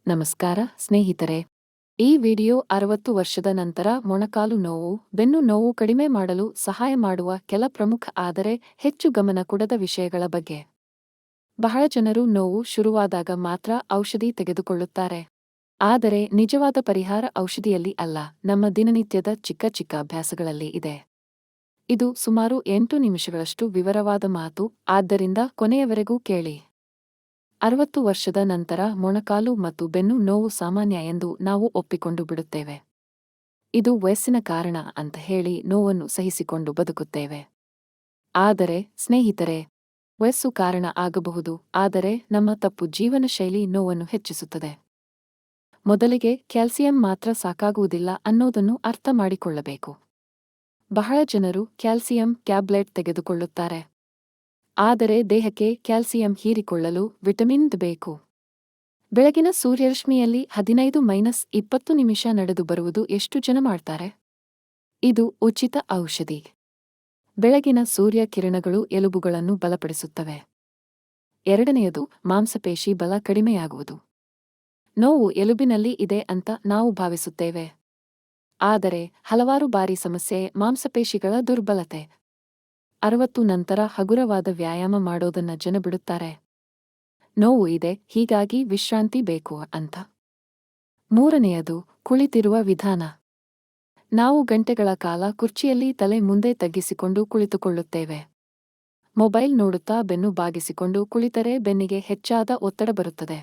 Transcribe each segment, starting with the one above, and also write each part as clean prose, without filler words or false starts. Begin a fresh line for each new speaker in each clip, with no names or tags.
ನಮಸ್ಕಾರ ಸ್ನೇಹಿತರೆ. ಈ ವಿಡಿಯೋ 60 ವರ್ಷದ ನಂತರ ಮೊಣಕಾಲು ನೋವು, ಬೆನ್ನು ನೋವು ಕಡಿಮೆ ಮಾಡಲು ಸಹಾಯ ಮಾಡುವ ಕೆಲ ಪ್ರಮುಖ ಆದರೆ ಹೆಚ್ಚು ಗಮನ ಕೊಡದ ವಿಷಯಗಳ ಬಗ್ಗೆ. ಬಹಳ ಜನರು ನೋವು ಶುರುವಾದಾಗ ಮಾತ್ರ ಔಷಧಿ ತೆಗೆದುಕೊಳ್ಳುತ್ತಾರೆ. ಆದರೆ ನಿಜವಾದ ಪರಿಹಾರ ಔಷಧಿಯಲ್ಲಿ ಅಲ್ಲ, ನಮ್ಮ ದಿನನಿತ್ಯದ ಚಿಕ್ಕ ಚಿಕ್ಕ ಅಭ್ಯಾಸಗಳಲ್ಲಿ ಇದೆ. ಇದು ಸುಮಾರು 8 ನಿಮಿಷಗಳಷ್ಟು ವಿವರವಾದ ಮಾತು, ಆದ್ದರಿಂದ ಕೊನೆಯವರೆಗೂ ಕೇಳಿ. 60 ವರ್ಷದ ನಂತರ ಮೊಣಕಾಲು ಮತ್ತು ಬೆನ್ನು ನೋವು ಸಾಮಾನ್ಯ ಎಂದು ನಾವು ಒಪ್ಪಿಕೊಂಡು ಬಿಡುತ್ತೇವೆ. ಇದು ವಯಸ್ಸಿನ ಕಾರಣ ಅಂತ ಹೇಳಿ ನೋವನ್ನು ಸಹಿಸಿಕೊಂಡು ಬದುಕುತ್ತೇವೆ. ಆದರೆ ಸ್ನೇಹಿತರೆ, ವಯಸ್ಸು ಕಾರಣ ಆಗಬಹುದು, ಆದರೆ ನಮ್ಮ ತಪ್ಪು ಜೀವನ ಶೈಲಿ ನೋವನ್ನು ಹೆಚ್ಚಿಸುತ್ತದೆ. ಮೊದಲಿಗೆ ಕ್ಯಾಲ್ಸಿಯಂ ಮಾತ್ರ ಸಾಕಾಗುವುದಿಲ್ಲ ಅನ್ನೋದನ್ನು ಅರ್ಥ ಮಾಡಿಕೊಳ್ಳಬೇಕು. ಬಹಳ ಜನರು ಕ್ಯಾಲ್ಸಿಯಂ ಟ್ಯಾಬ್ಲೆಟ್ ತೆಗೆದುಕೊಳ್ಳುತ್ತಾರೆ. ಆದರೆ ದೇಹಕ್ಕೆ ಕ್ಯಾಲ್ಸಿಯಂ ಹೀರಿಕೊಳ್ಳಲು ವಿಟಮಿನ್ ಡಿ ಬೇಕು. ಬೆಳಗಿನ ಸೂರ್ಯರಶ್ಮಿಯಲ್ಲಿ 15-20 ನಿಮಿಷ ನಡೆದು ಬರುವುದು ಎಷ್ಟು ಜನ ಮಾಡ್ತಾರೆ? ಇದು ಉಚಿತ ಔಷಧಿ. ಬೆಳಗಿನ ಸೂರ್ಯ ಕಿರಣಗಳು ಎಲುಬುಗಳನ್ನು ಬಲಪಡಿಸುತ್ತವೆ. ಎರಡನೆಯದು, ಮಾಂಸಪೇಶಿ ಬಲ ಕಡಿಮೆಯಾಗುವುದು. ನೋವು ಎಲುಬಿನಲ್ಲಿ ಇದೆ ಅಂತ ನಾವು ಭಾವಿಸುತ್ತೇವೆ. ಆದರೆ ಹಲವಾರು ಬಾರಿ ಸಮಸ್ಯೆ ಮಾಂಸಪೇಶಿಗಳ ದುರ್ಬಲತೆ. 60 ನಂತರ ಹಗುರವಾದ ವ್ಯಾಯಾಮ ಮಾಡೋದನ್ನ ಜನ ಬಿಡುತ್ತಾರೆ. ನೋವು ಇದೆ, ಹೀಗಾಗಿ ವಿಶ್ರಾಂತಿ ಬೇಕು ಅಂತ. ಮೂರನೆಯದು, ಕುಳಿತಿರುವ ವಿಧಾನ. ನಾವು ಗಂಟೆಗಳ ಕಾಲ ಕುರ್ಚಿಯಲ್ಲಿ ತಲೆ ಮುಂದೆ ತಗ್ಗಿಸಿಕೊಂಡು ಕುಳಿತುಕೊಳ್ಳುತ್ತೇವೆ. ಮೊಬೈಲ್ ನೋಡುತ್ತಾ ಬೆನ್ನು ಬಾಗಿಸಿಕೊಂಡು ಕುಳಿತರೆ ಬೆನ್ನಿಗೆ ಹೆಚ್ಚಾದ ಒತ್ತಡ ಬರುತ್ತದೆ.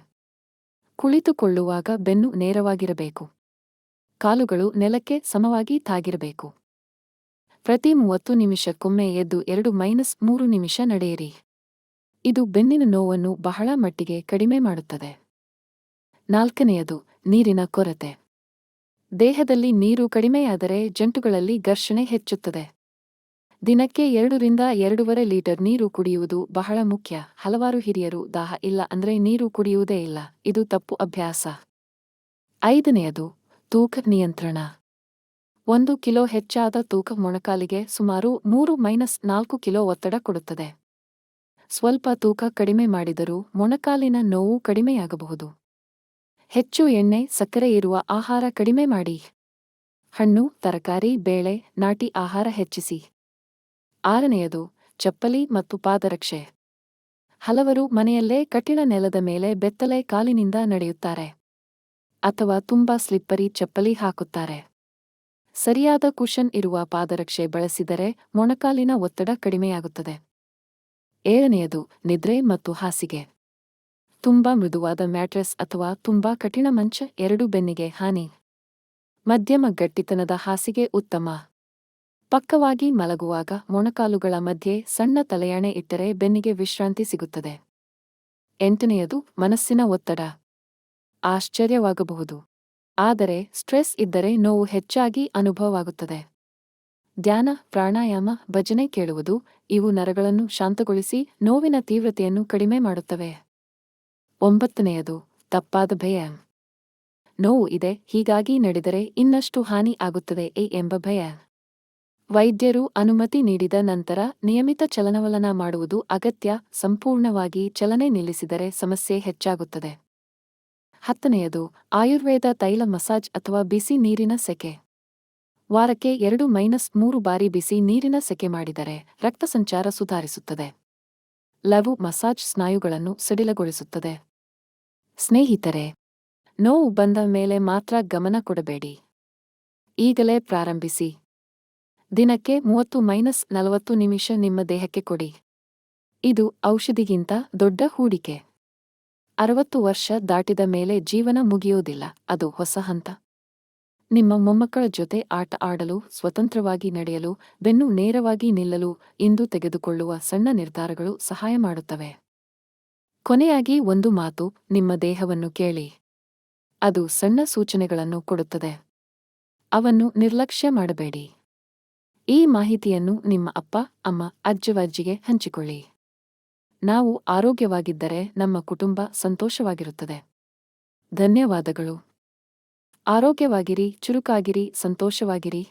ಕುಳಿತುಕೊಳ್ಳುವಾಗ ಬೆನ್ನು ನೇರವಾಗಿರಬೇಕು. ಕಾಲುಗಳು ನೆಲಕ್ಕೆ ಸಮವಾಗಿ ತಾಗಿರಬೇಕು. ಪ್ರತಿ 30 ನಿಮಿಷಕ್ಕೊಮ್ಮೆ ಎದ್ದು 2-3 ನಿಮಿಷ ನಡೆಯಿರಿ. ಇದು ಬೆನ್ನಿನ ನೋವನ್ನು ಬಹಳ ಮಟ್ಟಿಗೆ ಕಡಿಮೆ ಮಾಡುತ್ತದೆ. ನಾಲ್ಕನೆಯದು, ನೀರಿನ ಕೊರತೆ. ದೇಹದಲ್ಲಿ ನೀರು ಕಡಿಮೆಯಾದರೆ ಜಂಟುಗಳಲ್ಲಿ ಘರ್ಷಣೆ ಹೆಚ್ಚುತ್ತದೆ. ದಿನಕ್ಕೆ 2-2.5 ಲೀಟರ್ ನೀರು ಕುಡಿಯುವುದು ಬಹಳ ಮುಖ್ಯ. ಹಲವಾರು ಹಿರಿಯರು ದಾಹ ಇಲ್ಲ ಅಂದ್ರೆ ನೀರು ಕುಡಿಯುವುದೇ ಇಲ್ಲ. ಇದು ತಪ್ಪು ಅಭ್ಯಾಸ. ಐದನೆಯದು, ತೂಕ ನಿಯಂತ್ರಣ. 1 ಕಿಲೋ ಹೆಚ್ಚಾದ ತೂಕ ಮೊಣಕಾಲಿಗೆ ಸುಮಾರು 3-4 ಕಿಲೋ ಒತ್ತಡ ಕೊಡುತ್ತದೆ. ಸ್ವಲ್ಪ ತೂಕ ಕಡಿಮೆ ಮಾಡಿದರೂ ಮೊಣಕಾಲಿನ ನೋವು ಕಡಿಮೆಯಾಗಬಹುದು. ಹೆಚ್ಚು ಎಣ್ಣೆ, ಸಕ್ಕರೆ ಇರುವ ಆಹಾರ ಕಡಿಮೆ ಮಾಡಿ. ಹಣ್ಣು, ತರಕಾರಿ, ಬೇಳೆ, ನಾಟಿ ಆಹಾರ ಹೆಚ್ಚಿಸಿ. ಆರನೆಯದು, ಚಪ್ಪಲಿ ಮತ್ತು ಪಾದರಕ್ಷೆ. ಹಲವರು ಮನೆಯಲ್ಲೇ ಕಠಿಣ ನೆಲದ ಮೇಲೆ ಬೆತ್ತಲೆ ಕಾಲಿನಿಂದ ನಡೆಯುತ್ತಾರೆ. ಅಥವಾ ತುಂಬಾ ಸ್ಲಿಪ್ಪರಿ ಚಪ್ಪಲಿ ಹಾಕುತ್ತಾರೆ. ಸರಿಯಾದ ಕುಷನ್ ಇರುವ ಪಾದರಕ್ಷೆ ಬಳಸಿದರೆ ಮೊಣಕಾಲಿನ ಒತ್ತಡ ಕಡಿಮೆಯಾಗುತ್ತದೆ. ಏಳನೆಯದು, ನಿದ್ರೆ ಮತ್ತು ಹಾಸಿಗೆ. ತುಂಬಾ ಮೃದುವಾದ ಮ್ಯಾಟ್ರೆಸ್ ಅಥವಾ ತುಂಬಾ ಕಠಿಣ ಮಂಚ ಎರಡೂ ಬೆನ್ನಿಗೆ ಹಾನಿ. ಮಧ್ಯಮ ಗಟ್ಟಿತನದ ಹಾಸಿಗೆ ಉತ್ತಮ. ಪಕ್ಕವಾಗಿ ಮಲಗುವಾಗ ಮೊಣಕಾಲುಗಳ ಮಧ್ಯೆ ಸಣ್ಣ ತಲೆಯಣೆ ಇಟ್ಟರೆ ಬೆನ್ನಿಗೆ ವಿಶ್ರಾಂತಿ ಸಿಗುತ್ತದೆ. ಎಂಟನೆಯದು, ಮನಸ್ಸಿನ ಒತ್ತಡ. ಆಶ್ಚರ್ಯವಾಗಬಹುದು, ಆದರೆ ಸ್ಟ್ರೆಸ್ ಇದ್ದರೆ ನೋವು ಹೆಚ್ಚಾಗಿ ಅನುಭವವಾಗುತ್ತದೆ. ಧ್ಯಾನ, ಪ್ರಾಣಾಯಾಮ, ಭಜನೆ ಕೇಳುವುದು ಇವು ನರಗಳನ್ನು ಶಾಂತಗೊಳಿಸಿ ನೋವಿನ ತೀವ್ರತೆಯನ್ನು ಕಡಿಮೆ ಮಾಡುತ್ತವೆ. ಒಂಬತ್ತನೆಯದು, ತಪ್ಪಾದ ಭಯ. ನೋವು ಇದೆ, ಹೀಗಾಗಿ ನಡೆದರೆ ಇನ್ನಷ್ಟು ಹಾನಿ ಆಗುತ್ತದೆ ಎಂಬ ಭಯ. ವೈದ್ಯರು ಅನುಮತಿ ನೀಡಿದ ನಂತರ ನಿಯಮಿತ ಚಲನವಲನ ಮಾಡುವುದು ಅಗತ್ಯ. ಸಂಪೂರ್ಣವಾಗಿ ಚಲನೆ ನಿಲ್ಲಿಸಿದರೆ ಸಮಸ್ಯೆ ಹೆಚ್ಚಾಗುತ್ತದೆ. ಹತ್ತನೆಯದು, ಆಯುರ್ವೇದ ತೈಲ ಮಸಾಜ್ ಅಥವಾ ಬಿಸಿ ನೀರಿನ ಸೆಕೆ. ವಾರಕ್ಕೆ 2-3 ಬಾರಿ ಬಿಸಿ ನೀರಿನ ಸೆಕೆ ಮಾಡಿದರೆ ರಕ್ತ ಸಂಚಾರ ಸುಧಾರಿಸುತ್ತದೆ. ಲಘು ಮಸಾಜ್ ಸ್ನಾಯುಗಳನ್ನು ಸಡಿಲಗೊಳಿಸುತ್ತದೆ. ಸ್ನೇಹಿತರೆ, ನೋವು ಬಂದ ಮೇಲೆ ಮಾತ್ರ ಗಮನ ಕೊಡಬೇಡಿ. ಈಗಲೇ ಪ್ರಾರಂಭಿಸಿ. ದಿನಕ್ಕೆ 30-40 ನಿಮಿಷ ನಿಮ್ಮ ದೇಹಕ್ಕೆ ಕೊಡಿ. ಇದು ಔಷಧಿಗಿಂತ ದೊಡ್ಡ ಹೂಡಿಕೆ. 60 ವರ್ಷ ದಾಟಿದ ಮೇಲೆ ಜೀವನ ಮುಗಿಯುವುದಿಲ್ಲ, ಅದು ಹೊಸ ಹಂತ. ನಿಮ್ಮ ಮೊಮ್ಮಕ್ಕಳ ಜೊತೆ ಆಟ ಆಡಲು, ಸ್ವತಂತ್ರವಾಗಿ ನಡೆಯಲು, ಬೆನ್ನು ನೇರವಾಗಿ ನಿಲ್ಲಲು ಇಂದು ತೆಗೆದುಕೊಳ್ಳುವ ಸಣ್ಣ ನಿರ್ಧಾರಗಳು ಸಹಾಯ ಮಾಡುತ್ತವೆ. ಕೊನೆಯಾಗಿ ಒಂದು ಮಾತು, ನಿಮ್ಮ ದೇಹವನ್ನು ಕೇಳಿ. ಅದು ಸಣ್ಣ ಸೂಚನೆಗಳನ್ನು ಕೊಡುತ್ತದೆ. ಅವನ್ನು ನಿರ್ಲಕ್ಷ್ಯ ಮಾಡಬೇಡಿ. ಈ ಮಾಹಿತಿಯನ್ನು ನಿಮ್ಮ ಅಪ್ಪ, ಅಮ್ಮ, ಅಜ್ಜ-ಅಜ್ಜಿಗೆ ಹಂಚಿಕೊಳ್ಳಿ. ನಾವು ಆರೋಗ್ಯವಾಗಿದ್ದರೆ ನಮ್ಮ ಕುಟುಂಬ ಸಂತೋಷವಾಗಿರುತ್ತದೆ. ಧನ್ಯವಾದಗಳು. ಆರೋಗ್ಯವಾಗಿರಿ, ಚುರುಕಾಗಿರಿ, ಸಂತೋಷವಾಗಿರಿ.